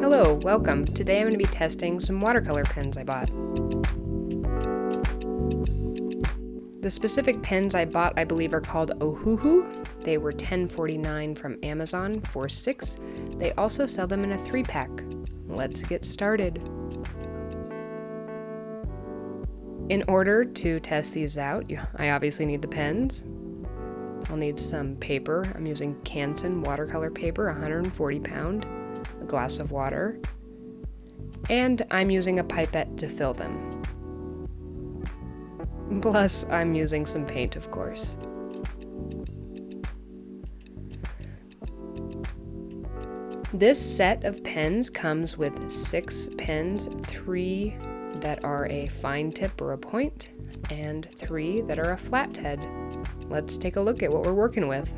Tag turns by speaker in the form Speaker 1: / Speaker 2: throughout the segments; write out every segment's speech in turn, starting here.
Speaker 1: Hello, welcome. Today I'm going to be testing some watercolor pens I bought. The specific pens I bought I believe are called Ohuhu. They were $10.49 from Amazon for 6. They also sell them in a 3-pack. Let's get started. In order to test these out, I obviously need the pens. I'll need some paper. I'm using Canson watercolor paper, 140 pound, a glass of water, and I'm using a pipette to fill them. Plus, I'm using some paint, of course. This set of pens comes with 6 pens, 3 that are a fine tip or a point, and 3 that are a flathead. Let's take a look at what we're working with.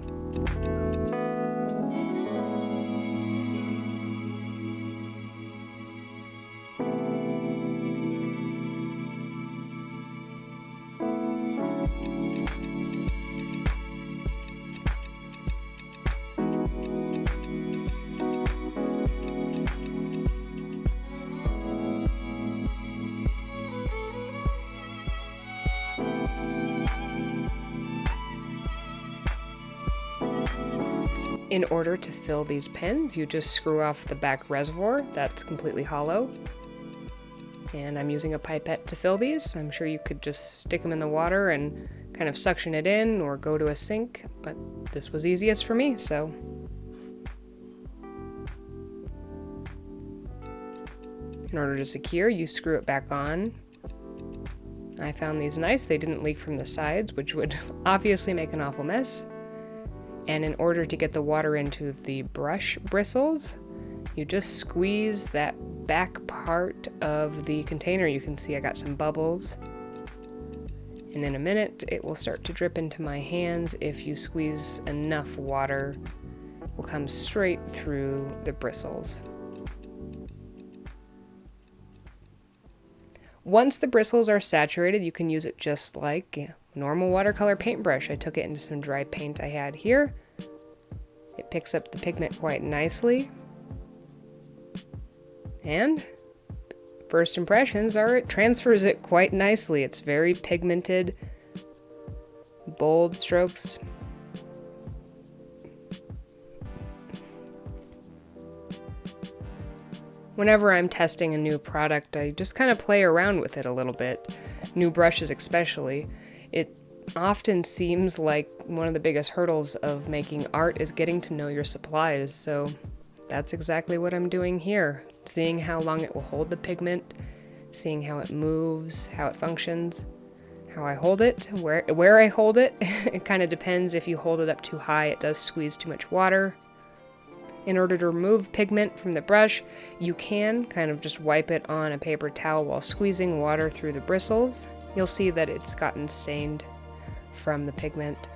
Speaker 1: In order to fill these pens, you just screw off the back reservoir that's completely hollow. And I'm using a pipette to fill these. I'm sure you could just stick them in the water and kind of suction it in or go to a sink, but this was easiest for me, so. In order to secure, you screw it back on. I found these nice. They didn't leak from the sides, which would obviously make an awful mess. And in order to get the water into the brush bristles, you just squeeze that back part of the container. You can see I got some bubbles. And in a minute, it will start to drip into my hands. If you squeeze enough water, it will come straight through the bristles. Once the bristles are saturated, you can use it just like a normal watercolor paintbrush. I took it into some dry paint I had here. It picks up the pigment quite nicely. And first impressions are it transfers it quite nicely. It's very pigmented, bold strokes. Whenever I'm testing a new product, I just kind of play around with it a little bit, new brushes especially. It often seems like one of the biggest hurdles of making art is getting to know your supplies, so that's exactly what I'm doing here. Seeing how long it will hold the pigment, seeing how it moves, how it functions, how I hold it, where I hold it. It kind of depends. If you hold it up too high, it does squeeze too much water. In order to remove pigment from the brush, you can kind of just wipe it on a paper towel while squeezing water through the bristles. You'll see that it's gotten stained from the pigment.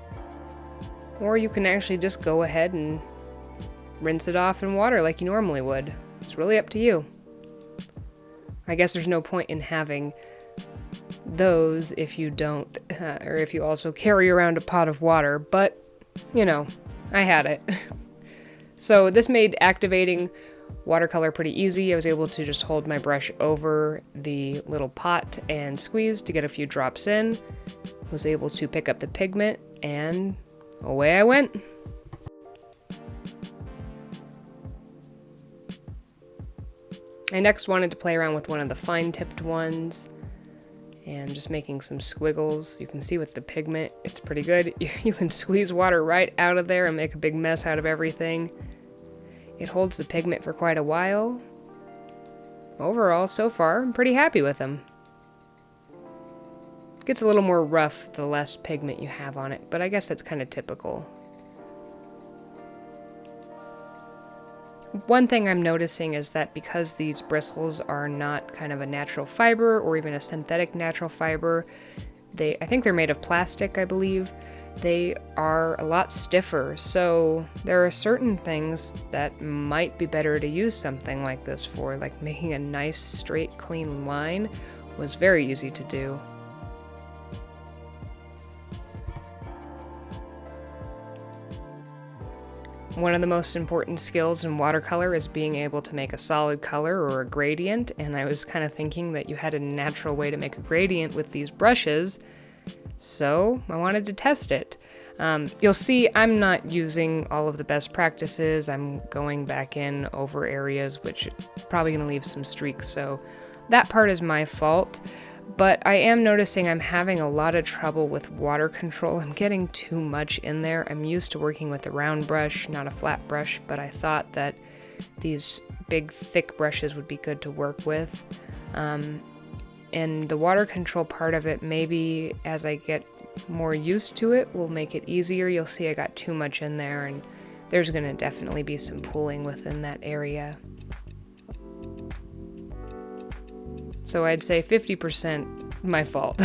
Speaker 1: Or you can actually just go ahead and rinse it off in water like you normally would. It's really up to you. I guess there's no point in having those if you don't, or if you also carry around a pot of water, but, you know, I had it. So this made activating watercolor pretty easy. I was able to just hold my brush over the little pot and squeeze to get a few drops in. Was able to pick up the pigment, and away I went. I next wanted to play around with one of the fine-tipped ones and just making some squiggles. You can see with the pigment, it's pretty good. You can squeeze water right out of there and make a big mess out of everything. It holds the pigment for quite a while. Overall, so far, I'm pretty happy with them. It gets a little more rough the less pigment you have on it, but I guess that's kind of typical. One thing I'm noticing is that because these bristles are not kind of a natural fiber or even a synthetic natural fiber, I think they're made of plastic, I believe. They are a lot stiffer, so there are certain things that might be better to use something like this for, like making a nice straight clean line was very easy to do. One of the most important skills in watercolor is being able to make a solid color or a gradient, and I was kind of thinking that you had a natural way to make a gradient with these brushes, so I wanted to test it. You'll see I'm not using all of the best practices. I'm going back in over areas which probably going to leave some streaks, so that part is my fault. But I am noticing I'm having a lot of trouble with water control. I'm getting too much in there. I'm used to working with a round brush, not a flat brush, but I thought that these big, thick brushes would be good to work with. And the water control part of it, maybe as I get more used to it, will make it easier. You'll see I got too much in there, and there's going to definitely be some pooling within that area. So I'd say 50% my fault.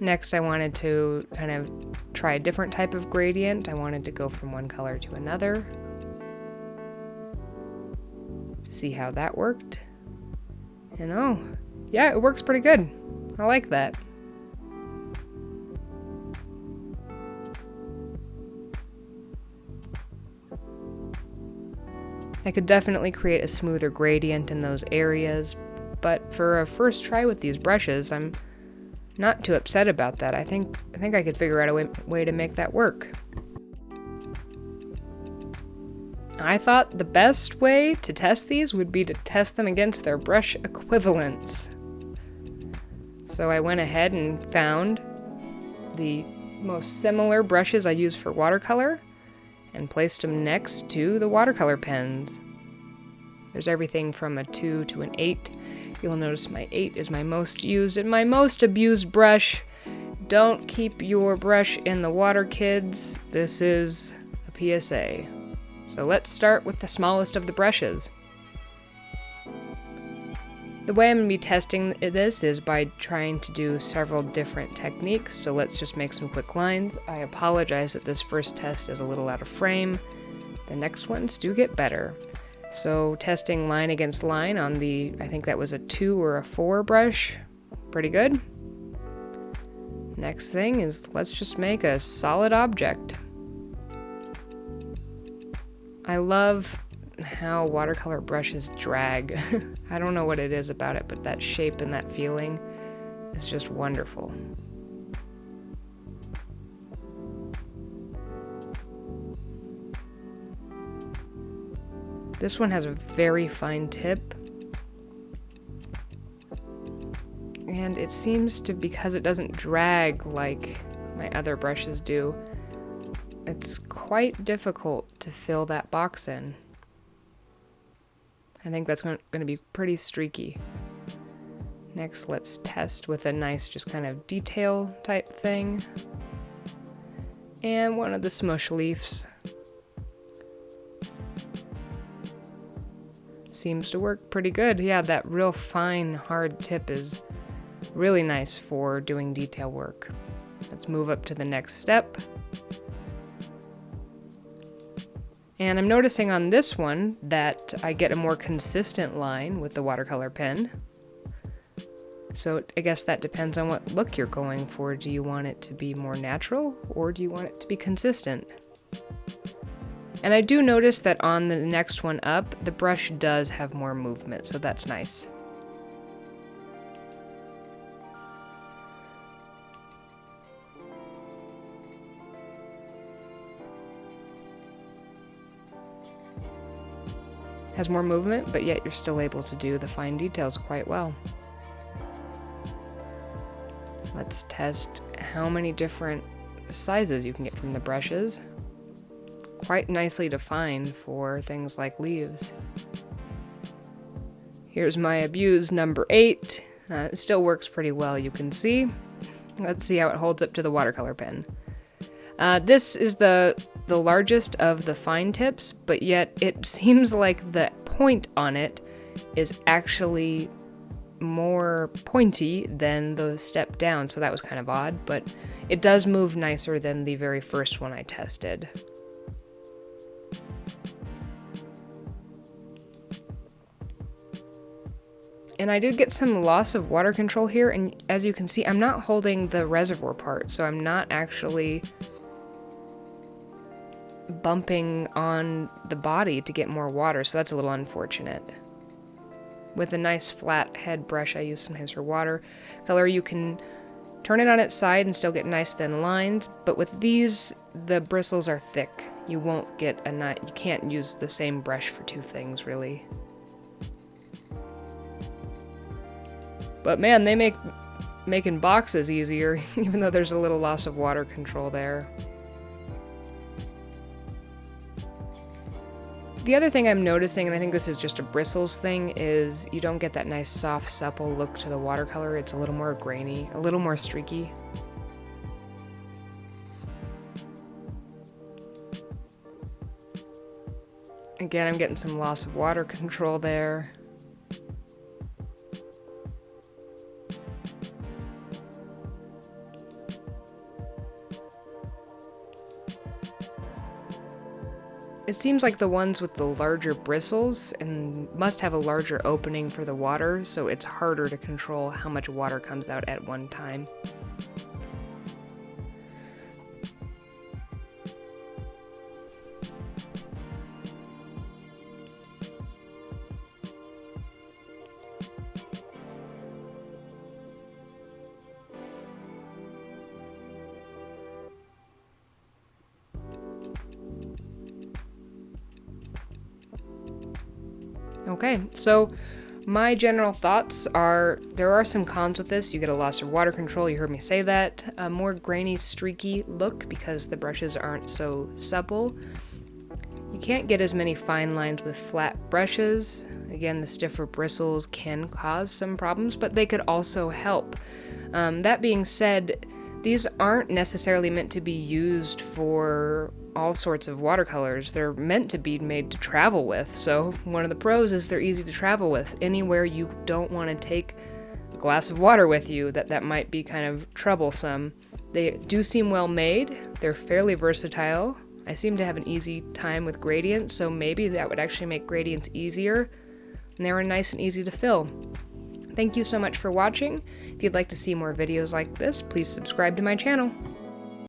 Speaker 1: Next, I wanted to kind of try a different type of gradient. I wanted to go from one color to another. See how that worked. And oh, yeah, it works pretty good. I like that. I could definitely create a smoother gradient in those areas, but for a first try with these brushes, I'm not too upset about that. I think I could figure out a way to make that work. I thought the best way to test these would be to test them against their brush equivalents. So I went ahead and found the most similar brushes I use for watercolor and placed them next to the watercolor pens. There's everything from a 2 to an 8. You'll notice my 8 is my most used and my most abused brush. Don't keep your brush in the water, kids. This is a PSA. So let's start with the smallest of the brushes. The way I'm going to be testing this is by trying to do several different techniques, so let's just make some quick lines. I apologize that this first test is a little out of frame. The next ones do get better. So testing line against line on the, I think that was a 2 or a 4 brush. Pretty good. Next thing is let's just make a solid object. I love how watercolor brushes drag. I don't know what it is about it, but that shape and that feeling is just wonderful. This one has a very fine tip, and it seems to, because it doesn't drag like my other brushes do, it's quite difficult to fill that box in. I think that's going to be pretty streaky. Next, let's test with a nice just kind of detail type thing. And one of the smush leaves. Seems to work pretty good. Yeah, that real fine, hard tip is really nice for doing detail work. Let's move up to the next step. And I'm noticing on this one that I get a more consistent line with the watercolor pen. So I guess that depends on what look you're going for. Do you want it to be more natural, or do you want it to be consistent? And I do notice that on the next one up, the brush does have more movement, so that's nice. Has more movement, but yet you're still able to do the fine details quite well. Let's test how many different sizes you can get from the brushes. Quite nicely defined for things like leaves. Here's my abused number 8. It still works pretty well, you can see. Let's see how it holds up to the watercolor pen. This is the largest of the fine tips, but yet it seems like the point on it is actually more pointy than the step down, so that was kind of odd, but it does move nicer than the very first one I tested. And I did get some loss of water control here, and as you can see, I'm not holding the reservoir part, so I'm not actually bumping on the body to get more water, so that's a little unfortunate. With a nice flat head brush I use sometimes for watercolor, you can turn it on its side and still get nice thin lines, but with these, the bristles are thick. You won't get you can't use the same brush for two things, really. But man, they make making boxes easier, even though there's a little loss of water control there. The other thing I'm noticing, and I think this is just a bristles thing, is you don't get that nice soft, supple look to the watercolor. It's a little more grainy, a little more streaky. Again, I'm getting some loss of water control there. It seems like the ones with the larger bristles and must have a larger opening for the water, so it's harder to control how much water comes out at one time. Okay, so my general thoughts are there are some cons with this. You get a loss of water control, you heard me say that. A more grainy, streaky look because the brushes aren't so supple. You can't get as many fine lines with flat brushes. Again, the stiffer bristles can cause some problems, but they could also help. That being said, these aren't necessarily meant to be used for all sorts of watercolors. They're meant to be made to travel with. So one of the pros is they're easy to travel with. Anywhere you don't want to take a glass of water with you, that might be kind of troublesome. They do seem well made. They're fairly versatile. I seem to have an easy time with gradients, so maybe that would actually make gradients easier. And they were nice and easy to fill. Thank you so much for watching. If you'd like to see more videos like this, please subscribe to my channel.